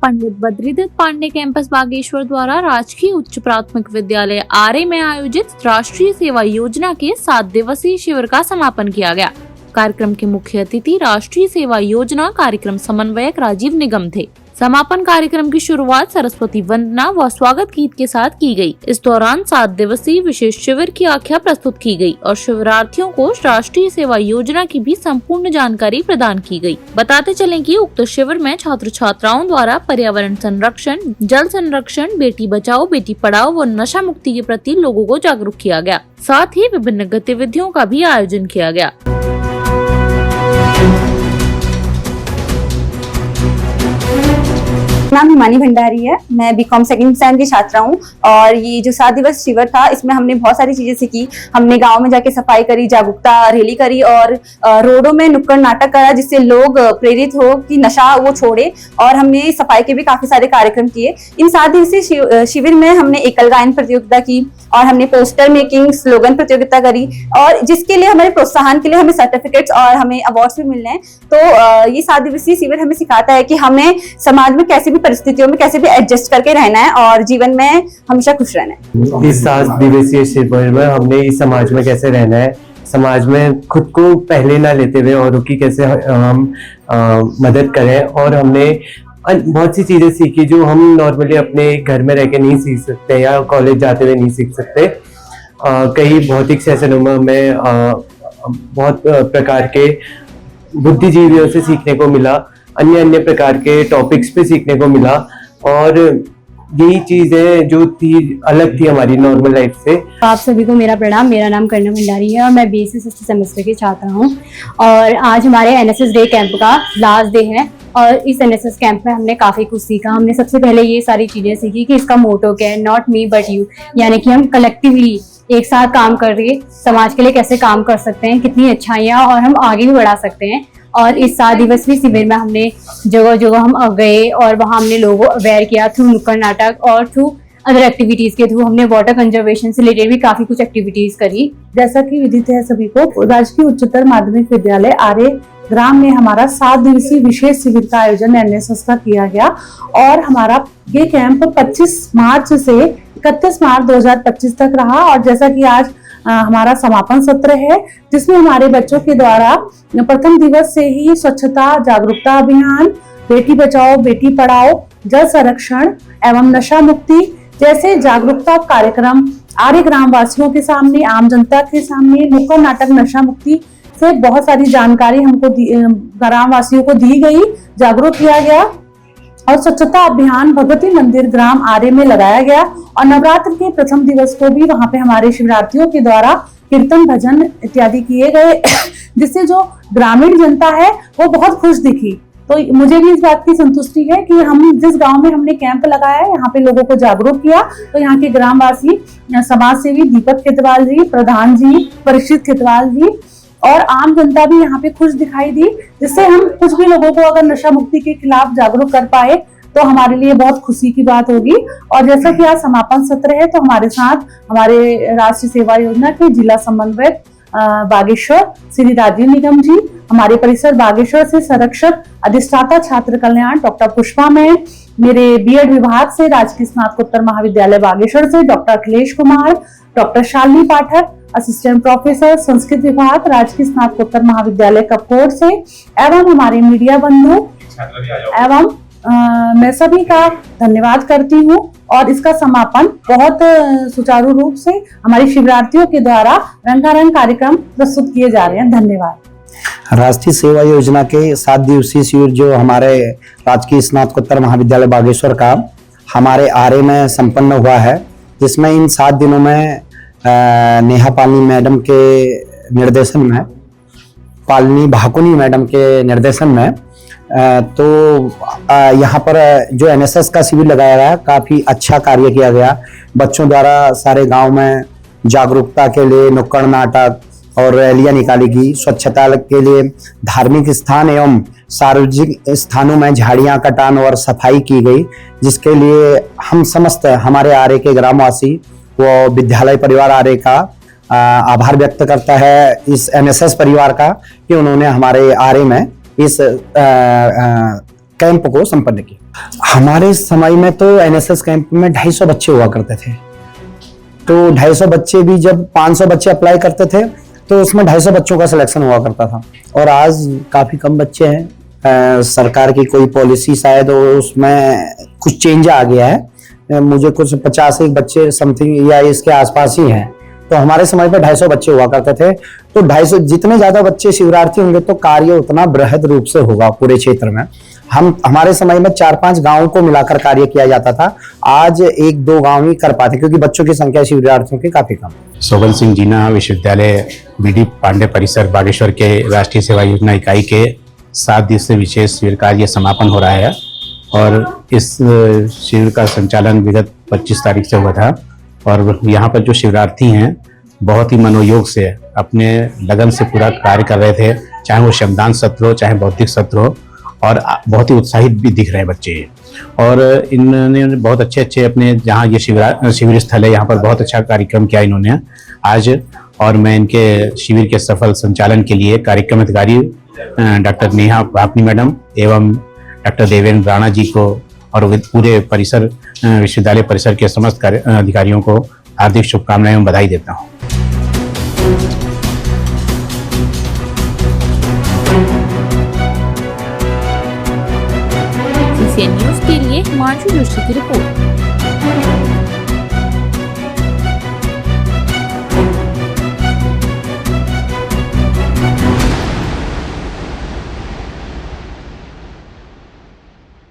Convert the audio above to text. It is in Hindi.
पंडित बद्रीदत्त पांडे कैंपस बागेश्वर द्वारा राजकीय उच्च प्राथमिक विद्यालय आरे में आयोजित राष्ट्रीय सेवा योजना के 7 दिवसीय शिविर का समापन किया गया। कार्यक्रम के मुख्य अतिथि राष्ट्रीय सेवा योजना कार्यक्रम समन्वयक राजीव निगम थे। समापन कार्यक्रम की शुरुआत सरस्वती वंदना व स्वागत गीत के साथ की गई। इस दौरान 7 दिवसीय विशेष शिविर की आख्या प्रस्तुत की गई और शिविरार्थियों को राष्ट्रीय सेवा योजना की भी संपूर्ण जानकारी प्रदान की गई। बताते चलें कि उक्त शिविर में छात्र छात्राओं द्वारा पर्यावरण संरक्षण, जल संरक्षण, बेटी बचाओ बेटी पढ़ाओ व नशा मुक्ति के प्रति लोगों को जागरूक किया गया। साथ ही विभिन्न गतिविधियों का भी आयोजन किया गया। नाम हिमानी भंडारी है। मैं बीकॉम सेकंड सेम की छात्रा हूँ और ये जो 7 दिवस शिविर था इसमें हमने बहुत सारी चीजें सीखी। हमने गांव में जाके सफाई करी, जागरूकता रैली करी और रोडों में नुक्कड़ नाटक करा जिससे लोग प्रेरित हो कि नशा वो छोड़े। और हमने सफाई के भी काफी सारे कार्यक्रम किए। इन 7 दिवसीय शिविर में हमने एकल गायन प्रतियोगिता की और हमने पोस्टर मेकिंग, स्लोगन प्रतियोगिता करी और जिसके लिए हमारे प्रोत्साहन के लिए हमें सर्टिफिकेट्स और हमें अवार्ड्स भी मिल रहे हैं। तो ये 7 दिवसीय शिविर हमें सिखाता है कि हमें समाज में कैसे भी परिस्थितियों में कैसे भी एडजस्ट करके रहना है और जीवन में हमेशा खुश रहना है। इस 7 दिवसीय शिविर में हमने इस समाज में कैसे रहना है, समाज में खुद को पहले ना लेते हुए औरों की कैसे हम मदद करें। और हमने बहुत सी चीजें सीखी जो हम नॉर्मली अपने घर में रह के नहीं सीख सकते या कॉलेज जाते हुए नहीं सीख सकते। कई भौतिक सेशनों में हमें बहुत प्रकार के बुद्धिजीवियों से सीखने को मिला, अन्य प्रकार के टॉपिक्स पे सीखने को मिला और यही चीजें जो थी अलग थी हमारी नॉर्मल लाइफ से। आप सभी को मेरा प्रणाम। मेरा नाम कर्णा भंडारी है और मैं बीएससी 6th सेमेस्टर की छात्रा हूँ और आज हमारे एनएसएस डे कैंप का लास्ट डे है और इस एनएसएस कैंप में हमने काफी कुछ सीखा। हमने सबसे पहले ये सारी चीजें सीखी कि इसका मोटो क्या है, नॉट मी बट यू, यानी कि हम कलेक्टिवली एक साथ काम करके समाज के लिए कैसे काम कर सकते हैं, कितनी अच्छाइयाँ और हम आगे भी बढ़ा सकते हैं। और इस 7 दिवसीय शिविर में हमने जगह जगह हम गए और वहाँ हमने लोगों को अवेयर किया थ्रू नुक्कड़ नाटक और थ्रू अदर एक्टिविटीज के थ्रू। हमने वाटर कंजर्वेशन से रिलेटेड भी काफी कुछ एक्टिविटीज करी। जैसा कि विदित है सभी को, राजकीय उच्चतर माध्यमिक विद्यालय आरे ग्राम में हमारा 7 दिवसीय विशेष शिविर का आयोजन एनएसएस का किया गया और हमारा ये कैंप 25 मार्च से 31 मार्च 2025 तक रहा। और जैसा कि आज हमारा समापन सत्र है जिसमें हमारे बच्चों के द्वारा प्रथम दिवस से ही स्वच्छता जागरूकता अभियान, बेटी बचाओ बेटी पढ़ाओ, जल संरक्षण एवं नशा मुक्ति जैसे जागरूकता कार्यक्रम आरे ग्राम वासियों के सामने, आम जनता के सामने नुक्कड़ नाटक नशा मुक्ति से बहुत सारी जानकारी हमको ग्राम वासियों को दी गई, जागरूक किया गया। और स्वच्छता अभियान भगवती मंदिर ग्राम आरे में लगाया गया और नवरात्र के प्रथम दिवस को भी वहां पे हमारे शिवरात्रियों के द्वारा कीर्तन भजन इत्यादि किए गए जिससे जो ग्रामीण जनता है वो बहुत खुश दिखी। तो मुझे भी इस बात की संतुष्टि है कि हम जिस गांव में हमने कैंप लगाया है यहाँ पे लोगों को जागरूक किया तो यहाँ के ग्रामवासी, समाज सेवी दीपक खेतवाल जी, प्रधान जी, परीक्षित खेतवाल जी और आम जनता भी यहाँ पे खुश दिखाई दी, जिससे हम कुछ भी लोगों को अगर नशा मुक्ति के खिलाफ जागरूक कर पाए तो हमारे लिए बहुत खुशी की बात होगी। और जैसा कि आज समापन सत्र है तो हमारे साथ हमारे राष्ट्रीय सेवा योजना के जिला समन्वयक बागेश्वर श्री राजीव निगम जी, हमारे परिसर बागेश्वर से संरक्षक अधिष्ठाता छात्र कल्याण डॉक्टर पुष्पा मैम, मेरे बीएड विभाग से राजकीय स्नातकोत्तर महाविद्यालय बागेश्वर से डॉक्टर अखिलेश कुमार, डॉक्टर शालिनी पाठक असिस्टेंट प्रोफेसर संस्कृत विभाग राजकीय स्नातकोत्तर महाविद्यालय कपकोट से एवं हमारे मीडिया बंधु एवं मैं सभी का धन्यवाद करती हूँ। और इसका समापन बहुत सुचारू रूप से हमारे शिवरात्रियों के द्वारा रंगारंग कार्यक्रम प्रस्तुत किए जा रहे हैं। धन्यवाद। राष्ट्रीय सेवा योजना के 7 दिवसीय शिविर जो हमारे राजकीय स्नातकोत्तर महाविद्यालय बागेश्वर का हमारे आरे में संपन्न हुआ है, जिसमें इन 7 दिनों में नेहा पानी मैडम के निर्देशन में पालनी भाकुनी मैडम के निर्देशन में तो यहाँ पर जो एनएसएस का शिविर लगाया गया, काफी अच्छा कार्य किया गया। बच्चों द्वारा सारे गांव में जागरूकता के लिए नुक्कड़ नाटक और रैलियां निकाली गई। स्वच्छता के लिए धार्मिक स्थान एवं सार्वजनिक स्थानों में झाड़ियां कटान और सफाई की गई, जिसके लिए हम समस्त हमारे आरे के ग्रामवासी व विद्यालय परिवार आरे का आभार व्यक्त करता है इस एनएसएस परिवार का कि उन्होंने हमारे आरे में इस कैंप को संपन्न किया। हमारे समय में तो एनएसएस कैंप में 250 बच्चे हुआ करते थे, तो 250 बच्चे भी जब 500 बच्चे अप्लाई करते थे तो उसमें 250 बच्चों का सिलेक्शन हुआ करता था, और आज काफी कम बच्चे हैं। सरकार की कोई पॉलिसी शायद उसमें कुछ चेंज आ गया है, मुझे कुछ 50 बच्चे समथिंग या इसके आसपास ही हैं। तो हमारे समय पे 250 बच्चे हुआ करते थे, तो 250 जितने ज्यादा बच्चे शिविरार्थी होंगे तो कार्य उतना बृहद रूप से होगा पूरे क्षेत्र में। हमारे समय में 4-5 गांवों को मिलाकर कार्य किया जाता था, आज 1-2 गांव ही कर पाते क्योंकि बच्चों की संख्या शिविरार्थियों की काफी कम। सोबन सिंह जीना विश्वविद्यालय बीडी पांडे परिसर बागेश्वर के राष्ट्रीय सेवा योजना इकाई के 7 दिवसीय विशेष शिविर का ये समापन हो रहा है, और इस शिविर का संचालन विगत 25 तारीख से हुआ था। और यहाँ पर जो शिविरार्थी हैं बहुत ही मनोयोग से अपने लगन से पूरा कार्य कर रहे थे, चाहे वो श्रमदान सत्र हो चाहे बौद्धिक सत्र हो, और बहुत ही उत्साहित भी दिख रहे हैं बच्चे। और इन्होंने बहुत अच्छे अपने जहाँ ये शिविर स्थल है यहाँ पर बहुत अच्छा कार्यक्रम किया इन्होंने आज। और मैं इनके शिविर के सफल संचालन के लिए कार्यक्रम अधिकारी डॉक्टर नेहा भापनी मैडम एवं डॉक्टर देवेंद्र राणा जी को और पूरे परिसर विश्वविद्यालय परिसर के समस्त अधिकारियों को हार्दिक शुभकामनाएं एवं बधाई देता हूँ। सीसीएन न्यूज़ के लिए हिमांशु जोशी की रिपोर्ट।